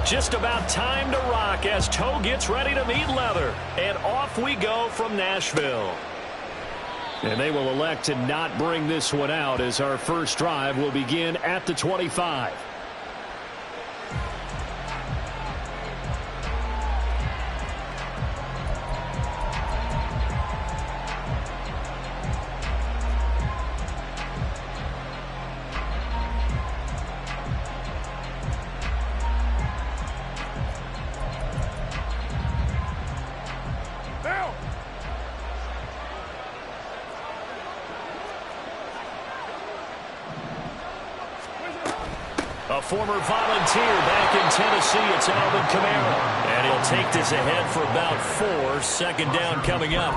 Just about time to rock as toe gets ready to meet leather. And off we go from Nashville. And they will elect to not bring this one out as our first drive will begin at the 25. A former volunteer back in Tennessee, it's Alvin Kamara. And he'll take this ahead for about 4. Second down coming up.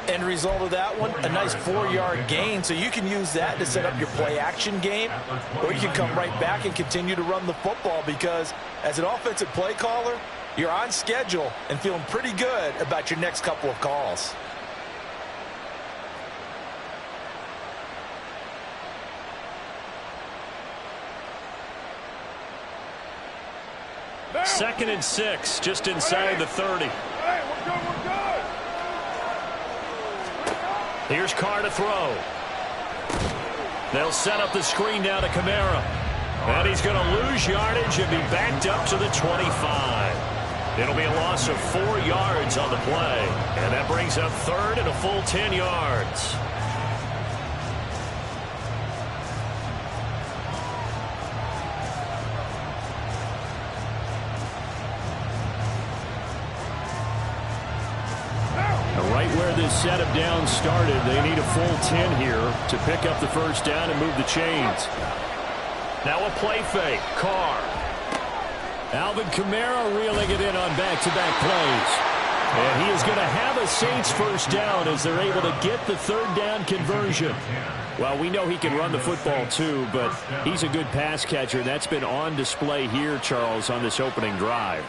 End result of that one, a nice 4-yard gain. So you can use that to set up your play-action game. Or you can come right back and continue to run the football because as an offensive play caller, you're on schedule and feeling pretty good about your next couple of calls. Second and 6, just inside the 30. Here's Carr to throw. They'll set up the screen down to Kamara. And he's going to lose yardage and be backed up to the 25. It'll be a loss of 4 yards on the play. And that brings up third and a full 10 yards. Right where this setup down started, they need a full 10 here to pick up the first down and move the chains. Now a play fake. Carr. Alvin Kamara reeling it in on back-to-back plays. And he is going to have a Saints first down as they're able to get the third down conversion. Well, we know he can run the football too, but he's a good pass catcher, and that's been on display here, Charles, on this opening drive.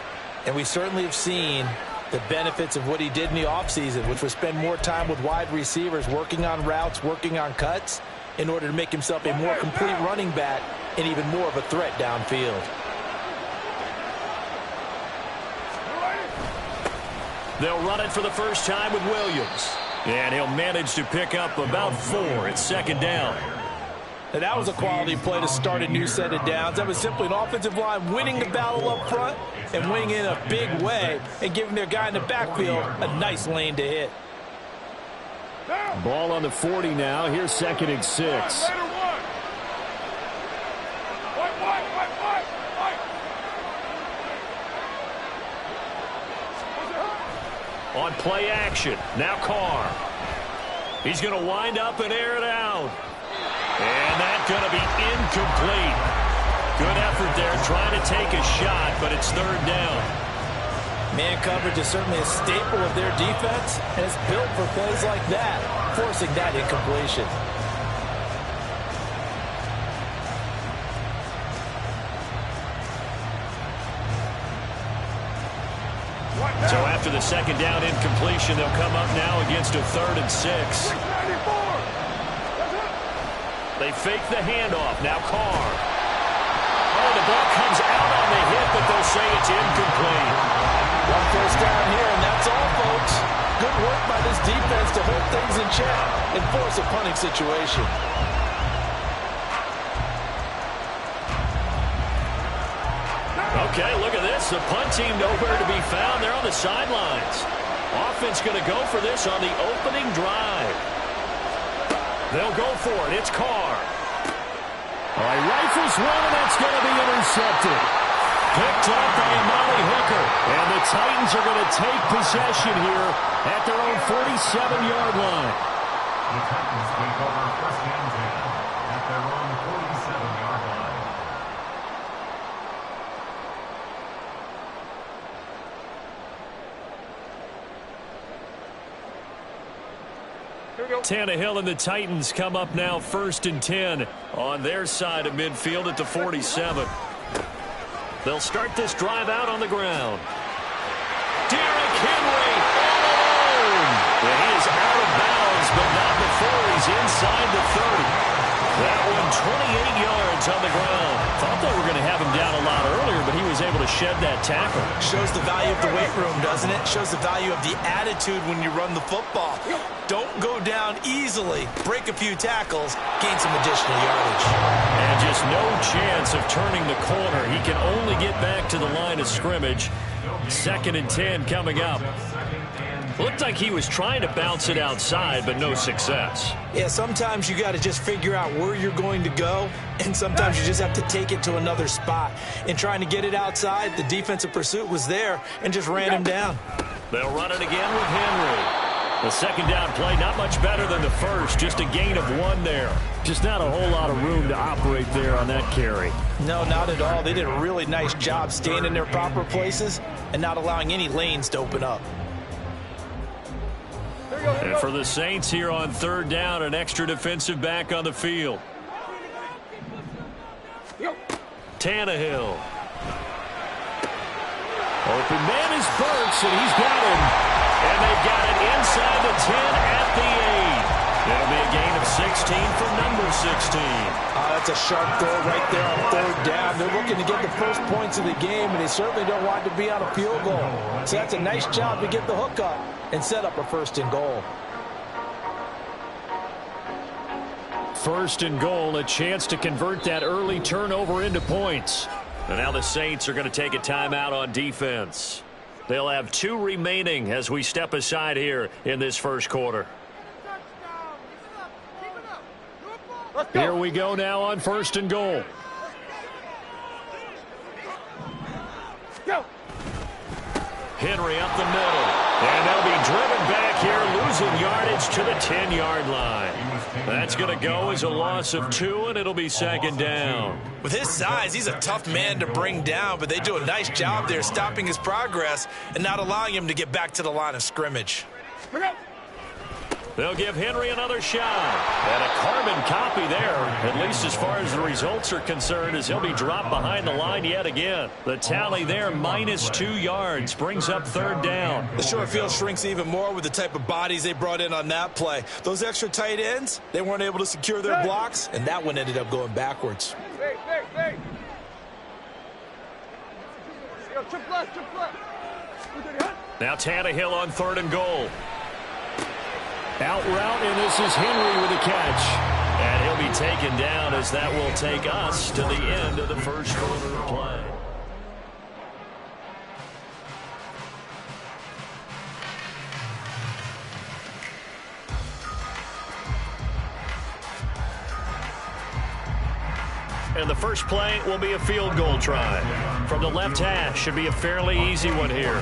And we certainly have seen the benefits of what he did in the offseason, which was spend more time with wide receivers, working on routes, working on cuts, in order to make himself a more complete running back and even more of a threat downfield. They'll run it for the first time with Williams. And he'll manage to pick up about 4 at second down. And that was a quality play to start a new set of downs. That was simply an offensive line winning the battle up front and winning in a big way and giving their guy in the backfield a nice lane to hit. Ball on the 40 now. Here's second and 6. On play action. Now Carr. He's going to wind up and air it out. And that's going to be incomplete. Good effort there trying to take a shot, but it's third down. Man coverage is certainly a staple of their defense, and it's built for plays like that, forcing that incompletion. So after the second down incompletion, they'll come up now against a third and 6. They fake the handoff. Now Carr. Oh, the ball comes out on the hit, but they'll say it's incomplete. One first down here, and that's all, folks. Good work by this defense to hold things in check and force a punting situation. Okay, look at this. The punt team nowhere to be found. They're on the sidelines. Offense going to go for this on the opening drive. They'll go for it. It's Carr. All right, rifles one, and that's going to be intercepted. Picked up by Amari Hooker. And the Titans are going to take possession here at their own 47-yard line. The Titans take over first and 10 at their own 47-yard line. Tannehill and the Titans come up now first and 10 on their side of midfield at the 47. They'll start this drive out on the ground. Derrick Henry all alone. And he is out of bounds, but not before he's inside the 30. That one 28 yards on the ground. Thought they were going to have him down a lot earlier, but he was able to shed that tackle. Shows the value of the weight room, doesn't it? Shows the value of the attitude when you run the football. Don't go down easily. Break a few tackles. Gain some additional yardage. And just no chance of turning the corner. He can only get back to the line of scrimmage. 2nd and 10 coming up. Looked like he was trying to bounce it outside, but no success. Yeah, sometimes you got to just figure out where you're going to go, and sometimes you just have to take it to another spot. In trying to get it outside, the defensive pursuit was there and just ran him down. They'll run it again with Henry. The 2nd down play, not much better than the first, just a gain of 1 there. Just not a whole lot of room to operate there on that carry. No, not at all. They did a really nice job staying in their proper places and not allowing any lanes to open up. And for the Saints here on 3rd down, an extra defensive back on the field. Tannehill. Open man is Burks, and he's got him. And they've got it inside the 10 at the 8. It'll be a gain of 16 for number 16. That's a sharp throw right there on 3rd down. They're looking to get the first points of the game, and they certainly don't want to be on a field goal. So that's a nice job to get the hook up and set up a 1st and goal. 1st and goal, a chance to convert that early turnover into points. And now the Saints are going to take a timeout on defense. They'll have 2 remaining as we step aside here in this 1st quarter. Here we go now on 1st and goal. Henry up the middle. And they'll be driven back here, losing yardage to the 10-yard line. That's going to go as a loss of 2, and it'll be 2nd down. With his size, he's a tough man to bring down, but they do a nice job there stopping his progress and not allowing him to get back to the line of scrimmage. They'll give Henry another shot. And a carbon copy there, at least as far as the results are concerned, as he'll be dropped behind the line yet again. The tally there, minus 2 yards, brings up 3rd down. The short field shrinks even more with the type of bodies they brought in on that play. Those extra tight ends, they weren't able to secure their blocks, and that one ended up going backwards. Now Tannehill on 3rd and goal. Out route, and this is Henry with a catch. And he'll be taken down as that will take us to the end of the 1st quarter of play. And the first play will be a field goal try. From the left hash, should be a fairly easy one here.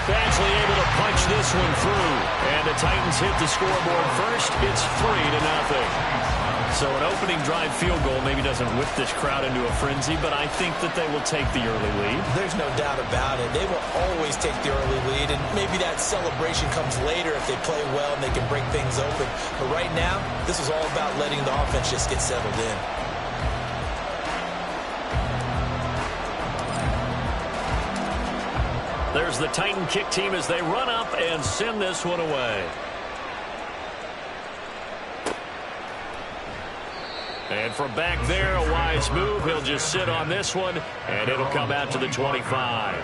Badgley able to punch this one through. And the Titans hit the scoreboard first. It's 3-0. So an opening drive field goal maybe doesn't whip this crowd into a frenzy, but I think that they will take the early lead. There's no doubt about it. They will always take the early lead, and maybe that celebration comes later if they play well and they can break things open. But right now, this is all about letting the offense just get settled in. There's the Titan kick team as they run up and send this one away. And from back there, a wise move. He'll just sit on this one, and it'll come out to the 25.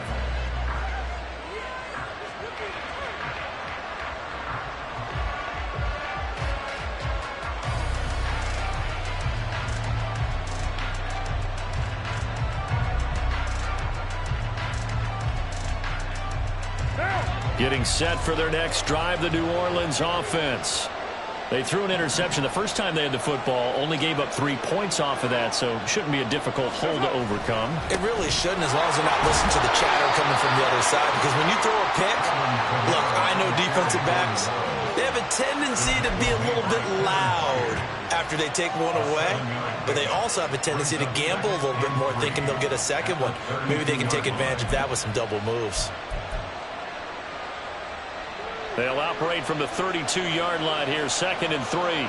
Getting set for their next drive, the New Orleans offense. They threw an interception the first time they had the football, only gave up 3 points off of that, so shouldn't be a difficult hole to overcome. It really shouldn't, as long as they're not listening to the chatter coming from the other side, because when you throw a pick, look, I know defensive backs, they have a tendency to be a little bit loud after they take one away, but they also have a tendency to gamble a little bit more, thinking they'll get a second one. Maybe they can take advantage of that with some double moves. They'll operate from the 32-yard line here, 2nd and 3.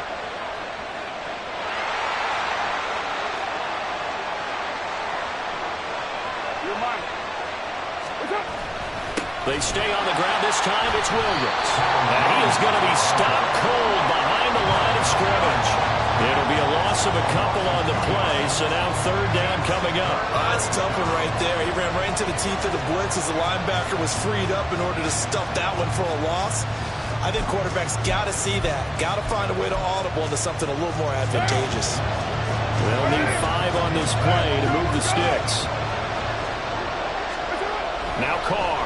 They stay on the ground. This time it's Williams. And he is going to be stopped cold behind the line of scrimmage. It'll be a loss of a couple on the play, so now third down coming up. That's a tough one right there. He ran right into the teeth of the blitz as the linebacker was freed up in order to stuff that one for a loss. I think quarterbacks got to see that. Got to find a way to audible into something a little more advantageous. They'll need 5 on this play to move the sticks. Now Carr.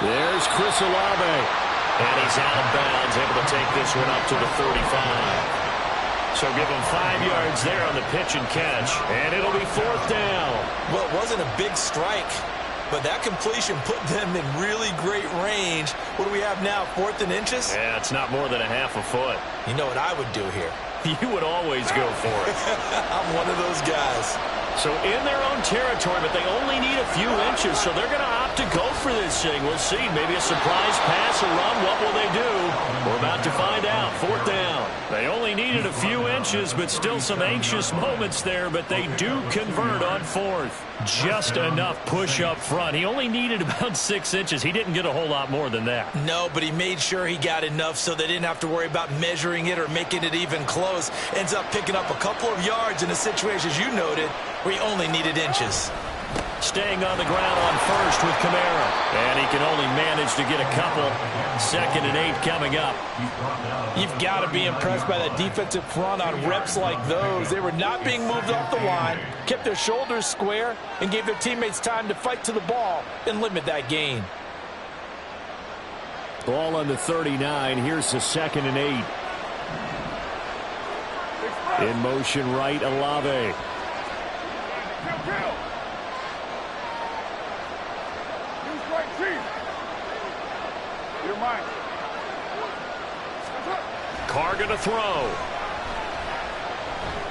There's Chris Olave. And he's out of bounds, able to take this one up to the 35. So give him 5 yards there on the pitch and catch. And it'll be fourth down. Well, it wasn't a big strike, but that completion put them in really great range. What do we have now, 4th and inches? Yeah, it's not more than a half a foot. You know what I would do here? You would always go for it. I'm one of those guys. So in their own territory, but they only need a few inches, so they're going to opt to go for this thing. We'll see. Maybe a surprise pass or run. What will they do? We're about to find out. Fourth down. They only needed a few inches, but still some anxious moments there, but they do convert on fourth. Just enough push up front. He only needed about 6 inches. He didn't get a whole lot more than that. No, but he made sure he got enough so they didn't have to worry about measuring it or making it even close. Ends up picking up a couple of yards in a situation, as you noted, where he only needed inches. Staying on the ground on first with Kamara. And he can only manage to get a couple. 2nd and 8 coming up. You've got to be impressed by that defensive front on reps like those. They were not being moved off the line, kept their shoulders square, and gave their teammates time to fight to the ball and limit that gain. Ball on the 39. Here's the 2nd and 8. In motion right, Olave. Carr going to throw.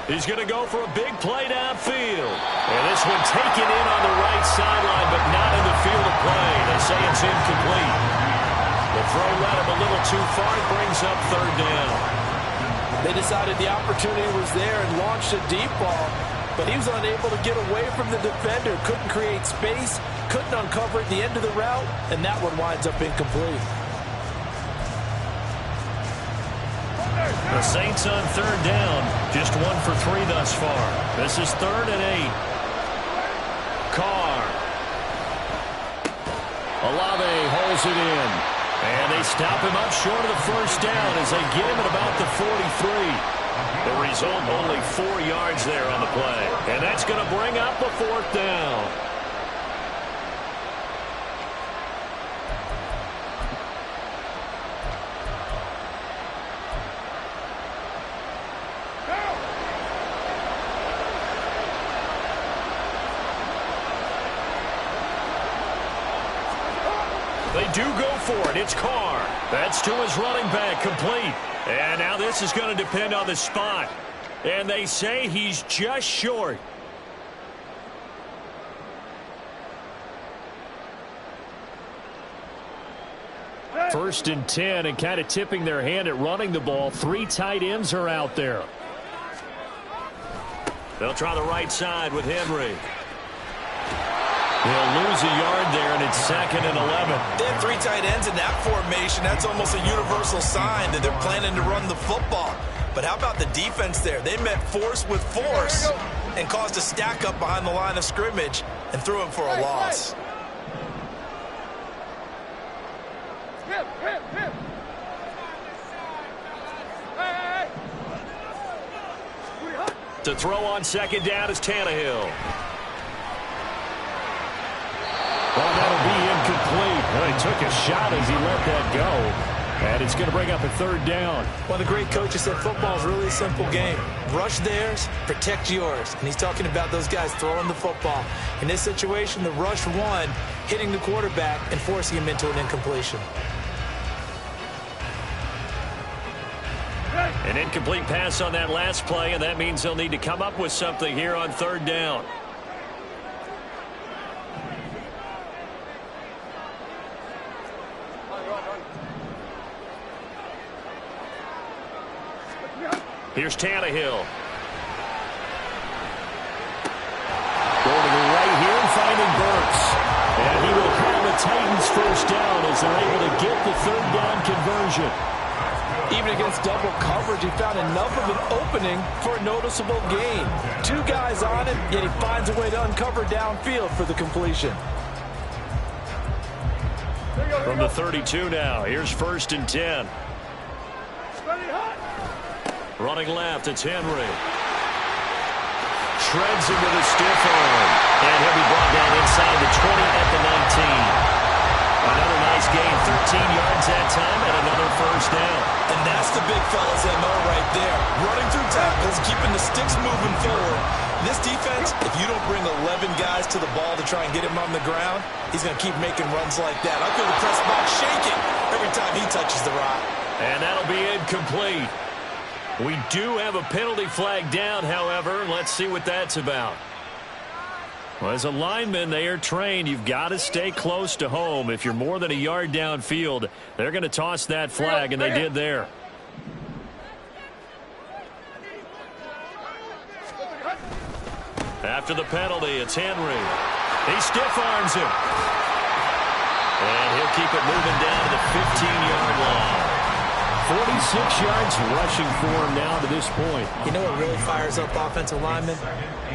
He's going to go for a big play downfield. And this one taken in on the right sideline, but not in the field of play. They say it's incomplete. The throw led him a little too far. It brings up third down. They decided the opportunity was there and launched a deep ball, but he was unable to get away from the defender, couldn't create space, couldn't uncover at the end of the route, and that one winds up incomplete. The Saints on third down, just 1 for 3 thus far. This is 3rd and 8. Carr. Olave holds it in. And they stop him up short of the first down as they get him at about the 43. The result, only 4 yards there on the play. And that's going to bring up a fourth down. They do go for it. It's Carr. That's to his running back, complete. And now this is going to depend on the spot. And they say he's just short. First and 10, and kind of tipping their hand at running the ball. 3 tight ends are out there. They'll try the right side with Henry. They'll lose a yard there, and it's 2nd and 11. They have 3 tight ends in that formation. That's almost a universal sign that they're planning to run the football. But how about the defense there? They met force with force and caused a stack up behind the line of scrimmage and threw him for a loss. To throw on 2nd down is Tannehill. Well, that'll be incomplete. Well, he took a shot as he let that go. And it's going to bring up a 3rd down. One of the great coaches said football is really a simple game. Rush theirs, protect yours. And he's talking about those guys throwing the football. In this situation, the rush won, hitting the quarterback and forcing him into an incompletion. An incomplete pass on that last play, and that means they'll need to come up with something here on 3rd down. Here's Tannehill. Going to the right here and finding Burks. And he will call the Titans first down as they're able to get the 3rd down conversion. Even against double coverage, he found enough of an opening for a noticeable gain. 2 guys on him, yet he finds a way to uncover downfield for the completion. From the 32 now, here's 1st and 10. Running left, it's Henry. Shreds him with a stiff arm. And he'll be brought down inside the 20 at the 19. Another nice gain, 13 yards that time, and another 1st down. And that's the big fella's MO right there. Running through tackles, keeping the sticks moving forward. This defense, if you don't bring 11 guys to the ball to try and get him on the ground, he's going to keep making runs like that. I feel the press box shaking every time he touches the rock. And that'll be incomplete. We do have a penalty flag down, however. Let's see what that's about. Well, as a lineman, they are trained. You've got to stay close to home. If you're more than a yard downfield, they're going to toss that flag, and they did there. After the penalty, it's Henry. He stiff-arms him. And he'll keep it moving down to the 15-yard line. 46 yards rushing for him now to this point. You know what really fires up offensive linemen?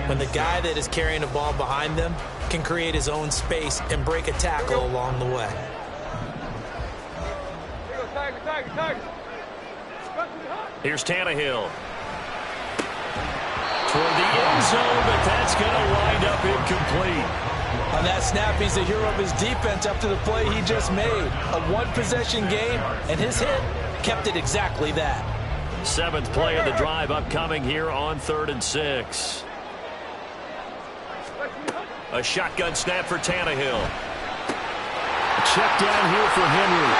When the guy that is carrying the ball behind them can create his own space and break a tackle along the way. Here's Tannehill. Toward the end zone, but that's going to wind up incomplete. On that snap, he's the hero of his defense after the play he just made. A one-possession game, and his hit kept it exactly that. 7th play of the drive upcoming here on 3rd and 6. A shotgun snap for Tannehill. Check down here for Henry.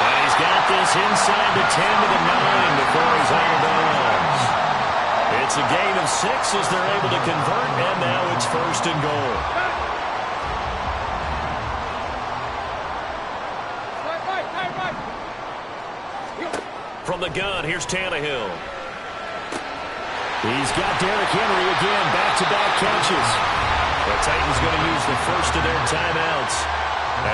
And he's got this inside the 10 to the 9 before he's out of bounds. It's a gain of 6 as they're able to convert, and now it's 1st and goal. From the gun, here's Tannehill. He's got Derrick Henry again, back-to-back catches. The Titans going to use the first of their timeouts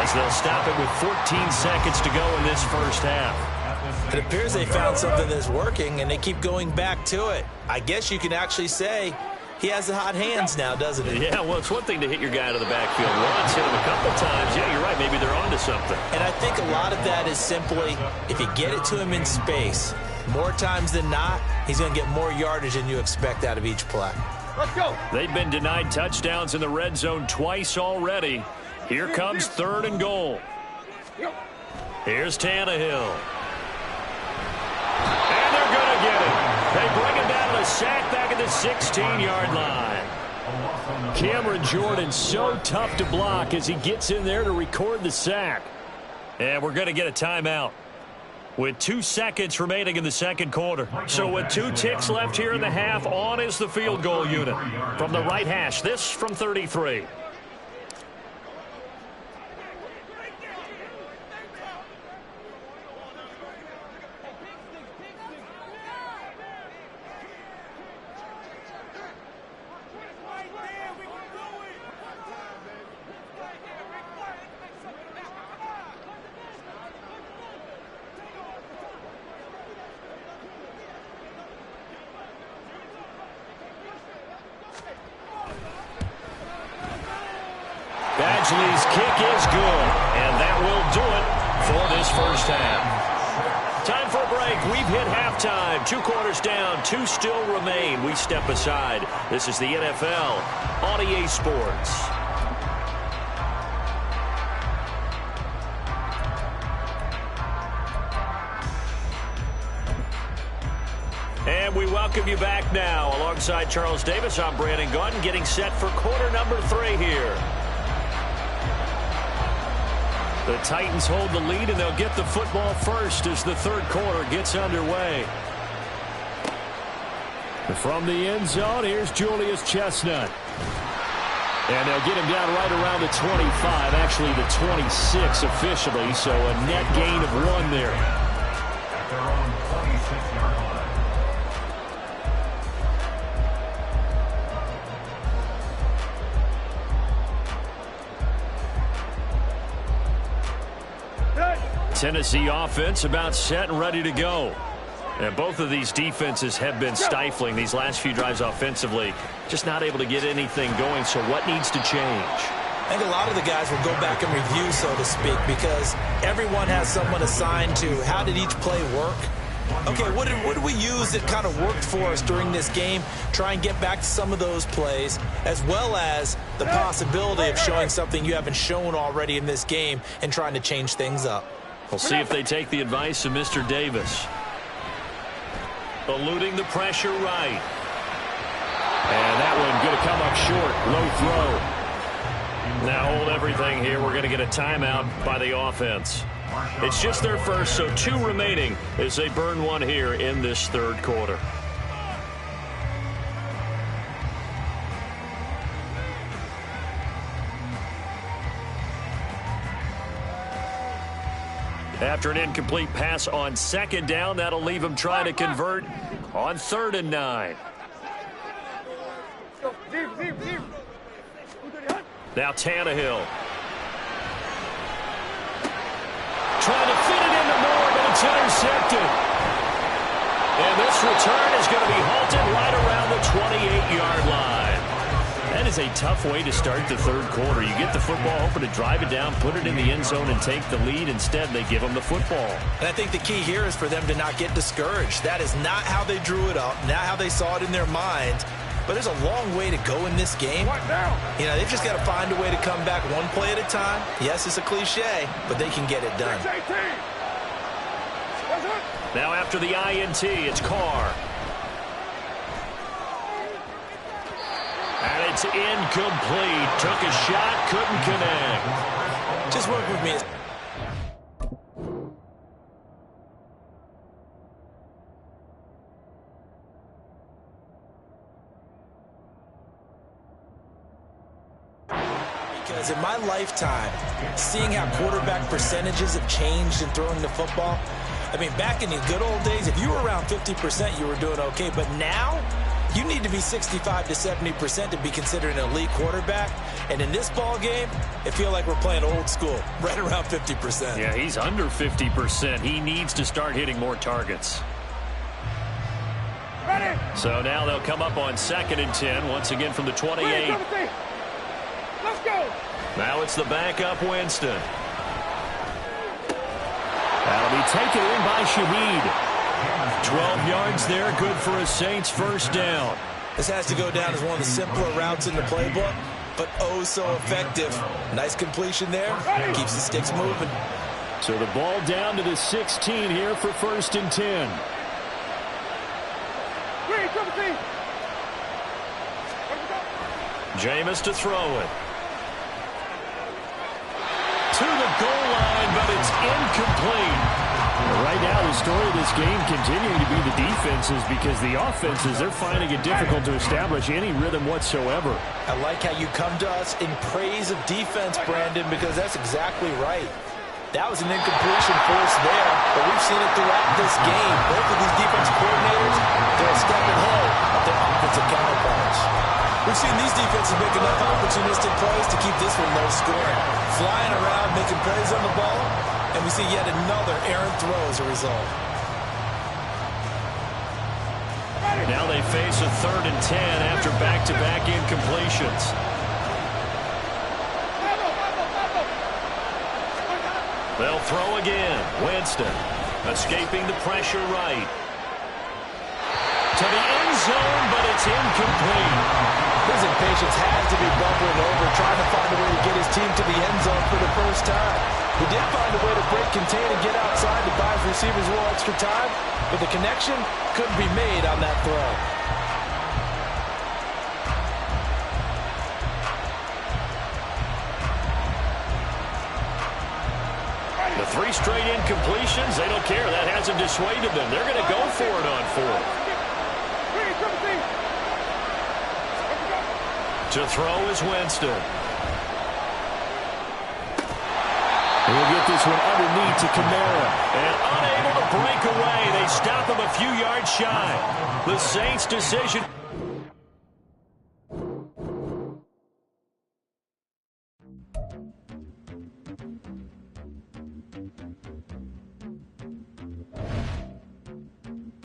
as they'll stop it with 14 seconds to go in this first half. It appears they found something that's working, and they keep going back to it. I guess you can actually say he has the hot hands now, doesn't he? Yeah, well, it's one thing to hit your guy out of the backfield once, hit him a couple times. Yeah, you're right. Maybe they're onto something. And I think a lot of that is simply if you get it to him in space, more times than not, he's going to get more yardage than you expect out of each play. Let's go. They've been denied touchdowns in the red zone twice already. Here comes 3rd and goal. Here's Tannehill. And they're going to get it. They bring him down to the sack back at the 16-yard line. Cameron Jordan so tough to block as he gets in there to record the sack. And we're going to get a timeout with 2 seconds remaining in the second quarter. So with 2 ticks left here in the half, on is the field goal unit. From the right hash, this from 33. Badgley's kick is good, and that will do it for this first half. Time for a break. We've hit halftime. 2 quarters down, 2 still remain. We step aside. This is the NFL on EA Sports. And we welcome you back now. Alongside Charles Davis, I'm Brandon Gaudin, getting set for quarter number 3 here. The Titans hold the lead, and they'll get the football first as the 3rd quarter gets underway. From the end zone, here's Julius Chestnut. And they'll get him down right around the 25, actually the 26 officially, so a net gain of 1 there. At their own 26-yard line. Tennessee offense about set and ready to go. And both of these defenses have been stifling these last few drives offensively. Just not able to get anything going, so what needs to change? I think a lot of the guys will go back and review, so to speak, because everyone has someone assigned to how did each play work. Okay, what did we use that kind of worked for us during this game? Try and get back to some of those plays, as well as the possibility of showing something you haven't shown already in this game and trying to change things up. We'll see if they take the advice of Mr. Davis. Eluding the pressure right. And that one going to come up short. Low throw. Now hold everything here. We're going to get a timeout by the offense. It's just their first, so 2 remaining as they burn one here in this third quarter. After an incomplete pass on 2nd down, that'll leave him trying to convert on 3rd and 9. Now Tannehill. Trying to fit it into Moore, but it's intercepted. And this return is going to be halted right around the 28-yard line. That is a tough way to start the third quarter. You get the football, hoping to drive it down, put it in the end zone, and take the lead. Instead, they give them the football. And I think the key here is for them to not get discouraged. That is not how they drew it up, not how they saw it in their minds. But there's a long way to go in this game. You know, they've just got to find a way to come back one play at a time. Yes, it's a cliche, but they can get it done. Now after the INT, it's Carr. And it's incomplete. Took a shot, couldn't connect. Just work with me. Because in my lifetime, seeing how quarterback percentages have changed in throwing the football, I mean, back in the good old days, if you were around 50%, you were doing okay. But now, you need to be 65 to 70% to be considered an elite quarterback. And in this ball game, I feel like we're playing old school, right around 50%. Yeah, he's under 50%. He needs to start hitting more targets. Ready. So now they'll come up on 2nd and 10, once again from the 28. Let's go. Now it's the backup Winston. That'll be taken in by Shaheed. 12 yards there, good for a Saints first down. This has to go down as one of the simpler routes in the playbook, but oh so effective. Nice completion there, keeps the sticks moving. So the ball down to the 16 here for 1st and 10. Jameis to throw it. To the goal line, but it's incomplete. Right now, the story of this game continuing to be the defenses, because the offenses, they're finding it difficult to establish any rhythm whatsoever. I like how you come to us in praise of defense, Brandon, because that's exactly right. That was an incompletion force there, but we've seen it throughout this game. Both of these defense coordinators, they're a step ahead of their offensive counterparts. We've seen these defenses make enough opportunistic plays to keep this one low scoring. Flying around, making plays on the ball, and we see yet another errant throw as a result. Now they face a 3rd and 10 after back-to-back incompletions. They'll throw again. Winston escaping the pressure right. To the end zone, but it's incomplete. His impatience has to be bubbling over, trying to find a way to get his team to the end zone for the first time. He did find a way to break, contain, and get outside to buy his receivers a little extra time, but the connection couldn't be made on that throw. The 3 straight incompletions, they don't care. That hasn't dissuaded them. They're going to go for it on 4th. To throw is Winston. He'll get this one underneath to Kamara. And unable to break away. They stop him a few yards shy. The Saints' decision.